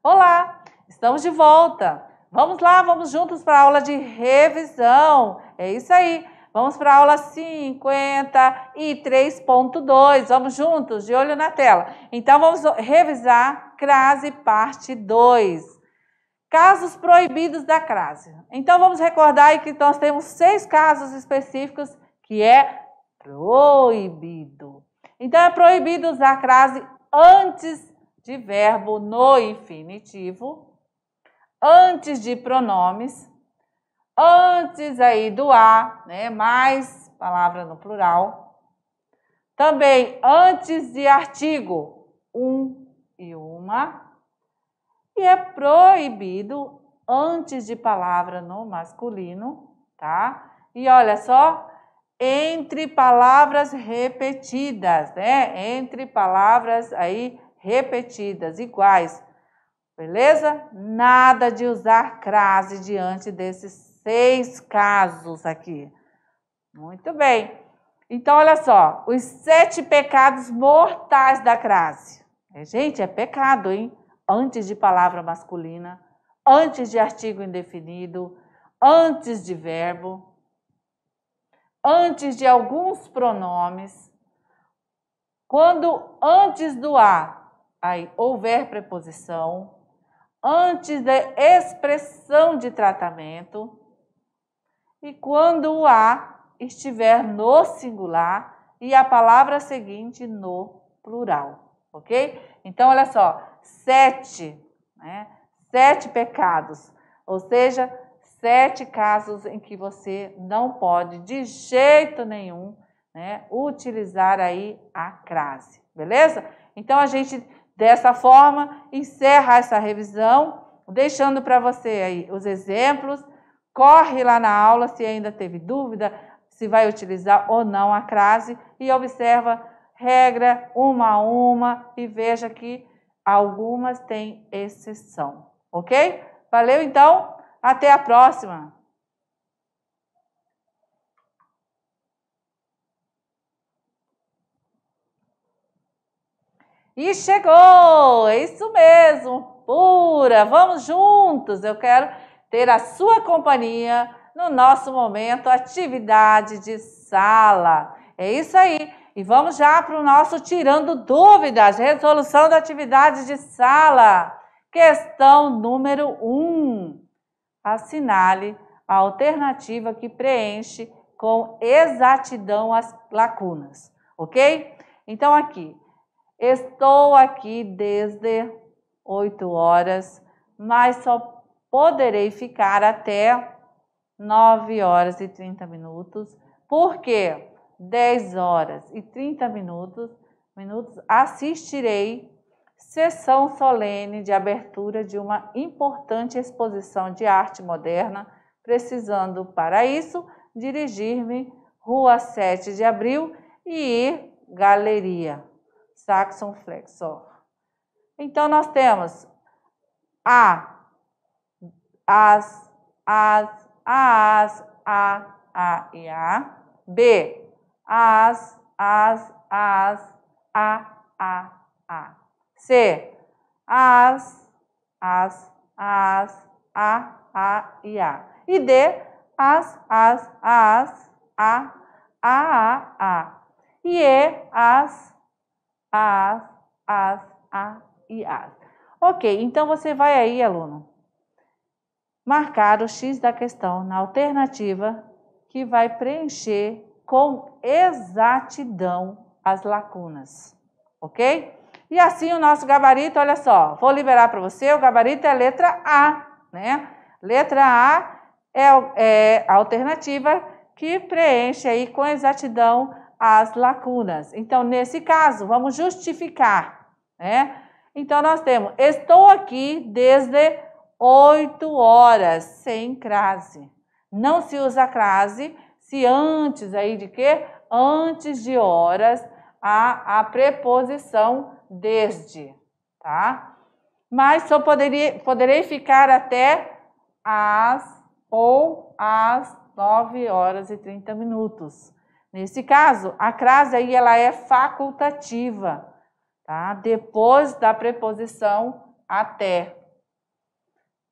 Olá, estamos de volta. Vamos lá, vamos juntos para a aula de revisão. É isso aí. Vamos para a aula 53.2. Vamos juntos, de olho na tela. Então, vamos revisar crase parte 2. Casos proibidos da crase. Então, vamos recordar aí que nós temos 6 casos específicos que é proibido. Então, é proibido usar crase antes de verbo no infinitivo, antes de pronomes, antes aí do a, né, mais palavra no plural, também antes de artigo, um e uma, e é proibido antes de palavra no masculino, tá? E olha só, entre palavras repetidas, né? Entre palavras aí repetidas, iguais, beleza? Nada de usar crase diante desses 6 casos aqui. Muito bem. Então, olha só, os 7 pecados mortais da crase. Gente, é pecado, hein? Antes de palavra masculina, antes de artigo indefinido, antes de verbo, antes de alguns pronomes, quando antes do a aí houver preposição, antes da expressão de tratamento e quando o a estiver no singular e a palavra seguinte no plural, ok? Então, olha só, 7, né? 7 pecados, ou seja, 7 casos em que você não pode de jeito nenhum, né, utilizar aí a crase, beleza? Então, a gente, dessa forma, encerra essa revisão, deixando para você aí os exemplos. Corre lá na aula se ainda teve dúvida, se vai utilizar ou não a crase e observa regra uma a uma e veja que algumas têm exceção, ok? Valeu então, até a próxima! E chegou! É isso mesmo, pura! Vamos juntos! Eu quero ter a sua companhia no nosso momento atividade de sala. É isso aí! E vamos já para o nosso tirando dúvidas, resolução da atividade de sala. Questão número 1. Assinale a alternativa que preenche com exatidão as lacunas, ok? Então, aqui, estou aqui desde 8 horas, mas só poderei ficar até 9 horas e 30 minutos. Por quê? 10 horas e 30 minutos assistirei sessão solene de abertura de uma importante exposição de arte moderna, precisando, para isso, dirigir-me Rua 7 de Abril e ir Galeria Saxon Flexor. Então, nós temos a e a, b, as, a, c, as, a e a, e d, a, e e, a e a. Ok, então você vai aí, aluno, marcar o X da questão na alternativa que vai preencher com exatidão as lacunas, ok? E assim o nosso gabarito, olha só, vou liberar para você, o gabarito é a letra A, né? Letra A é a alternativa que preenche aí com exatidão as lacunas. Então, nesse caso, vamos justificar, né? Então, nós temos, estou aqui desde 8 horas, sem crase. Não se usa crase se antes aí de quê? Antes de horas, a preposição desde, tá? Mas só poderei ficar até às 9 horas e 30 minutos. Nesse caso, a crase aí ela é facultativa, tá? Depois da preposição até.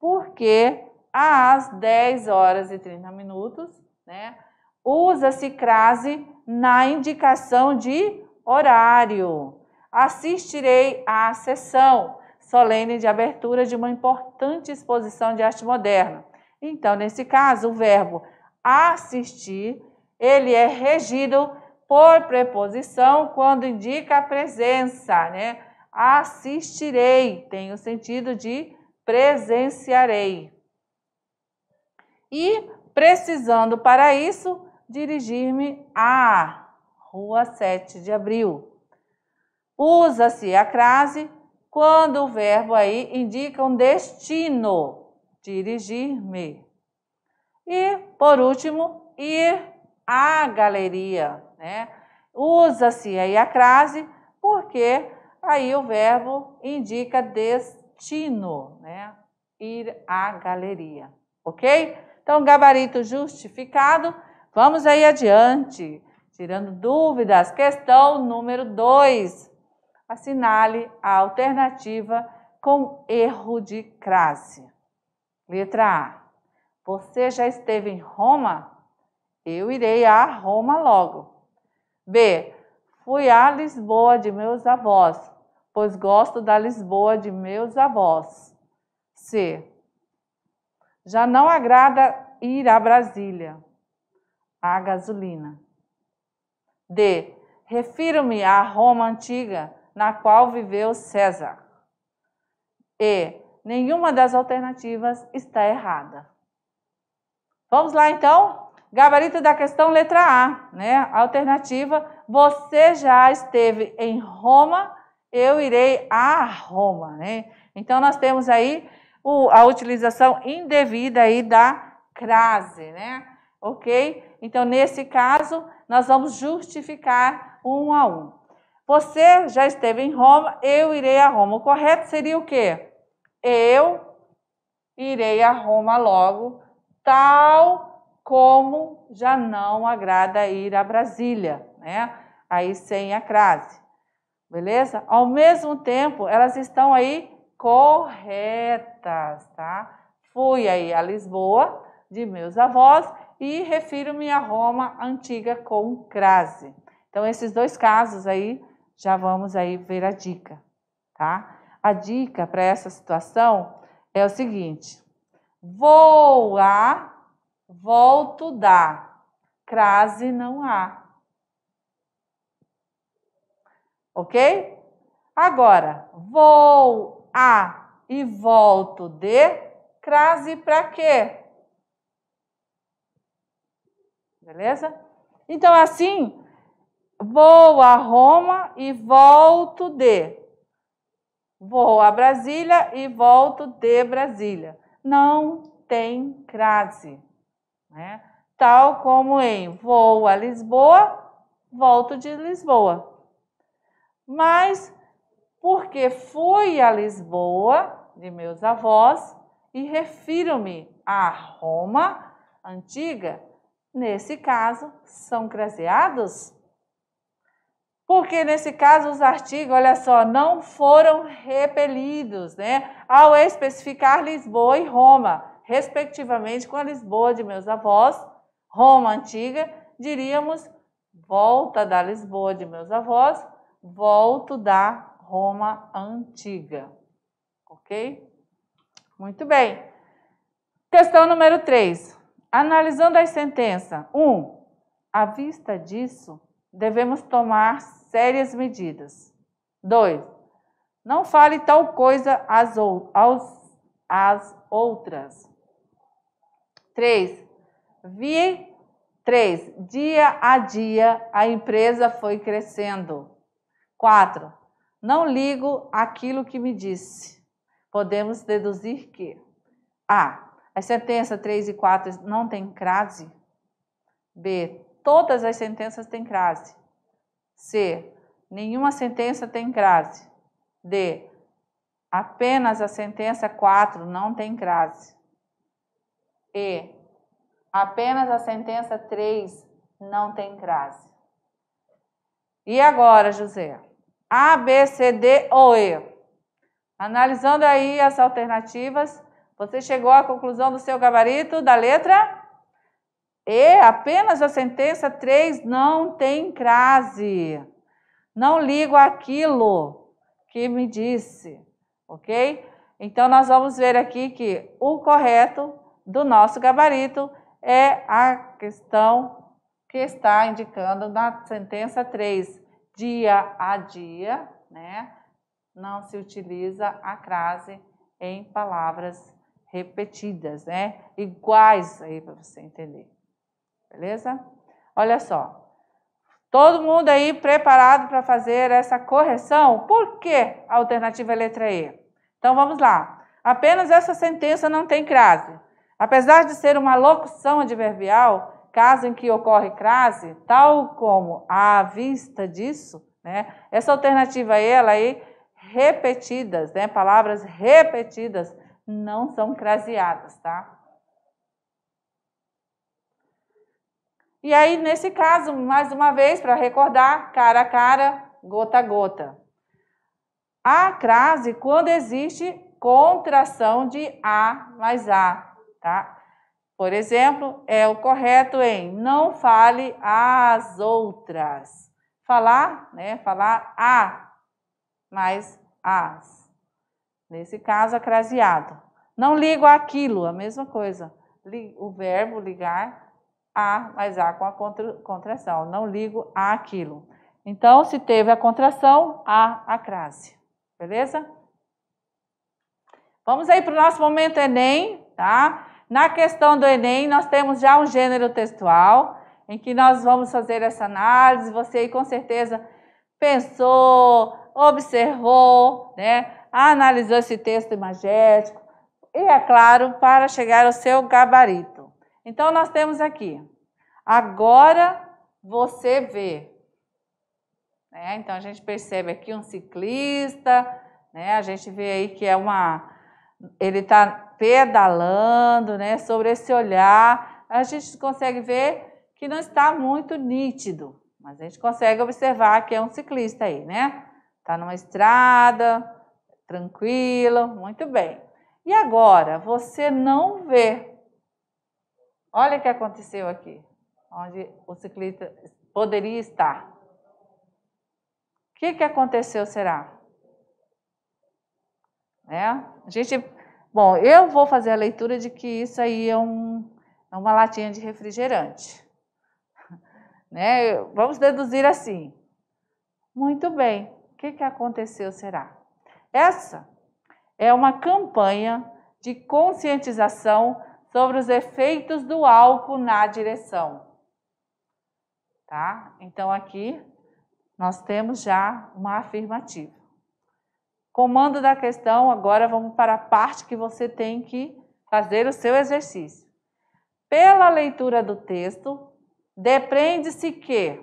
porque às 10 horas e 30 minutos, né, usa-se crase na indicação de horário. Assistirei à sessão solene de abertura de uma importante exposição de arte moderna. Então, nesse caso, o verbo assistir, ele é regido por preposição quando indica a presença, né? Assistirei, tem o sentido de presenciarei. E, precisando para isso, dirigir-me à Rua 7 de Abril. Usa-se a crase quando o verbo aí indica um destino, dirigir-me. E, por último, ir à galeria, né? Usa-se aí a crase porque aí o verbo indica destino, né? Ir à galeria, ok? Então, gabarito justificado. Vamos aí adiante, tirando dúvidas. Questão número 2. Assinale a alternativa com erro de crase. Letra A. Você já esteve em Roma? Eu irei a Roma logo. B. Fui a Lisboa de meus avós, pois gosto da Lisboa de meus avós. C. Já não agrada ir a Brasília. A gasolina. D. Refiro-me à Roma antiga, na qual viveu César. E. Nenhuma das alternativas está errada. Vamos lá, então? Gabarito da questão, letra A, né? Alternativa, você já esteve em Roma, eu irei a Roma, né? Então, nós temos aí a utilização indevida aí da crase, né? Ok? Então, nesse caso, nós vamos justificar um a um. Você já esteve em Roma, eu irei a Roma. O correto seria o quê? Eu irei a Roma logo, tal como já não agrada ir a Brasília, né? Aí sem a crase, beleza? Ao mesmo tempo, elas estão aí corretas, tá? Fui aí a Lisboa de meus avós e refiro-me a Roma antiga com crase. Então, esses dois casos aí, já vamos aí ver a dica, tá? A dica para essa situação é o seguinte: vou a, volto da, crase não há. Ok? Agora, vou a e volto de, crase para quê? Beleza? Então, assim, vou a Roma e volto de. Vou a Brasília e volto de Brasília. Não tem crase, né? Tal como em vou a Lisboa, volto de Lisboa. Mas, porque fui a Lisboa, de meus avós, e refiro-me a Roma antiga, nesse caso, são craseados? Porque nesse caso os artigos, olha só, não foram repelidos, né? Ao especificar Lisboa e Roma, respectivamente com a Lisboa de meus avós, Roma antiga, diríamos volta da Lisboa de meus avós, volto da Roma antiga. Ok? Muito bem. Questão número 3. Analisando as sentenças. 1. À vista disso, devemos tomar sérias medidas. 2. Não fale tal coisa às outras. 3. Dia a dia a empresa foi crescendo. 4. Não ligo aquilo que me disse. Podemos deduzir que A. As sentenças 3 e 4 não têm crase. B. Todas as sentenças têm crase. C. Nenhuma sentença tem crase. D. Apenas a sentença 4 não tem crase. E. Apenas a sentença 3 não tem crase. E agora, José? A, B, C, D ou E? Analisando aí as alternativas, Você chegou à conclusão do seu gabarito da letra E. Apenas a sentença 3 não tem crase. Não ligo àquilo que me disse, ok? Então, nós vamos ver aqui que o correto do nosso gabarito é a questão que está indicando na sentença 3. Dia a dia, né? Não se utiliza a crase em palavras repetidas, né? Iguais aí para você entender. Beleza? Olha só. Todo mundo aí preparado para fazer essa correção? Por que a alternativa é letra E? Então vamos lá. Apenas essa sentença não tem crase. Apesar de ser uma locução adverbial, caso em que ocorre crase, tal como à vista disso, né? Essa alternativa E, ela aí repetidas, né? Palavras repetidas não são craseadas, tá? E aí, nesse caso, mais uma vez, para recordar, cara a cara, gota a gota. A crase quando existe contração de A mais A, tá? Por exemplo, é o correto em não fale às outras. Falar, né? Falar a mais as. Nesse caso, acraseado. Não ligo àquilo, a mesma coisa. O verbo ligar, a mais a com a contração. Não ligo àquilo. Então, se teve a contração, a crase. Beleza? Vamos aí para o nosso momento Enem, tá? Na questão do Enem, nós temos já um gênero textual, em que nós vamos fazer essa análise. Você aí, com certeza, pensou, observou, né? Analisou esse texto imagético. E, é claro, para chegar ao seu gabarito. Então, nós temos aqui. Agora você vê. Né? Então, a gente percebe aqui um ciclista, né? A gente vê aí que ele está pedalando, né? Sobre esse olhar, a gente consegue ver que não está muito nítido, mas a gente consegue observar que é um ciclista aí, né? Está numa estrada, tranquilo, muito bem. E agora, você não vê. Olha o que aconteceu aqui, onde o ciclista poderia estar. O que aconteceu, será? Bom, eu vou fazer a leitura de que isso aí é uma latinha de refrigerante. Né? Vamos deduzir assim. Muito bem. O que aconteceu, será? Essa é uma campanha de conscientização sobre os efeitos do álcool na direção. Tá? Então, aqui nós temos já uma afirmativa. Comando da questão, agora vamos para a parte que você tem que fazer o seu exercício. Pela leitura do texto, depreende-se que,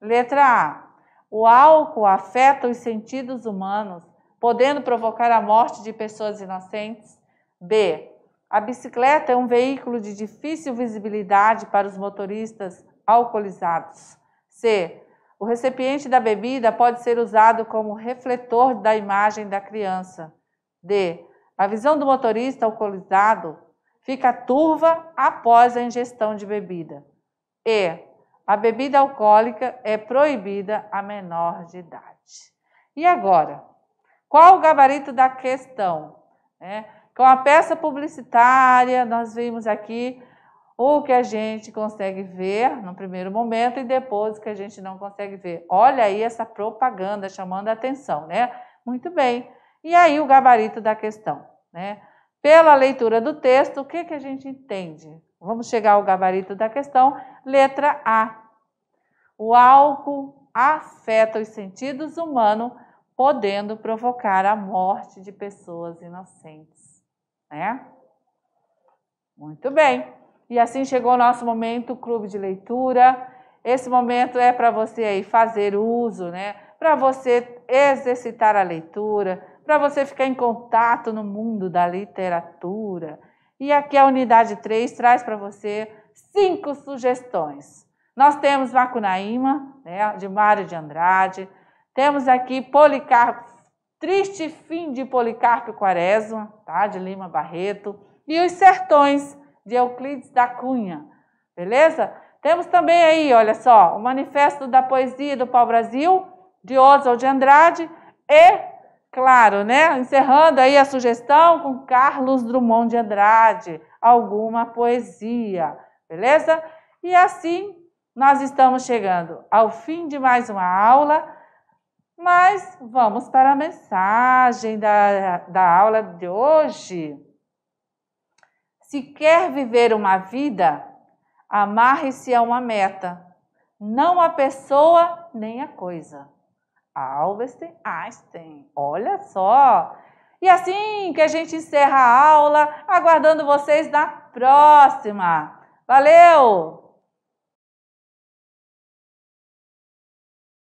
letra A, o álcool afeta os sentidos humanos, podendo provocar a morte de pessoas inocentes. B, a bicicleta é um veículo de difícil visibilidade para os motoristas alcoolizados. C, o recipiente da bebida pode ser usado como refletor da imagem da criança. D, a visão do motorista alcoolizado fica turva após a ingestão de bebida. E, a bebida alcoólica é proibida a menor de idade. E agora, qual o gabarito da questão? Com a peça publicitária, nós vimos aqui o que a gente consegue ver no primeiro momento e depois o que a gente não consegue ver. Olha aí essa propaganda chamando a atenção, né? Muito bem. E aí o gabarito da questão, né? Pela leitura do texto, o que a gente entende? Vamos chegar ao gabarito da questão. Letra A. O álcool afeta os sentidos humanos, podendo provocar a morte de pessoas inocentes. Né? Muito bem. E assim chegou o nosso momento clube de leitura. Esse momento é para você aí fazer uso, né? Para você exercitar a leitura, para você ficar em contato no mundo da literatura. E aqui a unidade 3 traz para você 5 sugestões. Nós temos Macunaíma, né, de Mário de Andrade. Temos aqui Policarpo Triste Fim de Policarpo Quaresma, tá? De Lima Barreto, e Os Sertões, de Euclides da Cunha, beleza? Temos também aí, olha só, o Manifesto da Poesia do Pau-Brasil, de Oswald de Andrade, e, claro, né, encerrando aí a sugestão com Carlos Drummond de Andrade, alguma poesia, beleza? E assim, nós estamos chegando ao fim de mais uma aula, mas vamos para a mensagem da aula de hoje. Se quer viver uma vida, amarre-se a uma meta, não a pessoa nem a coisa. Albert Einstein, olha só. E assim que a gente encerra a aula, aguardando vocês na próxima. Valeu!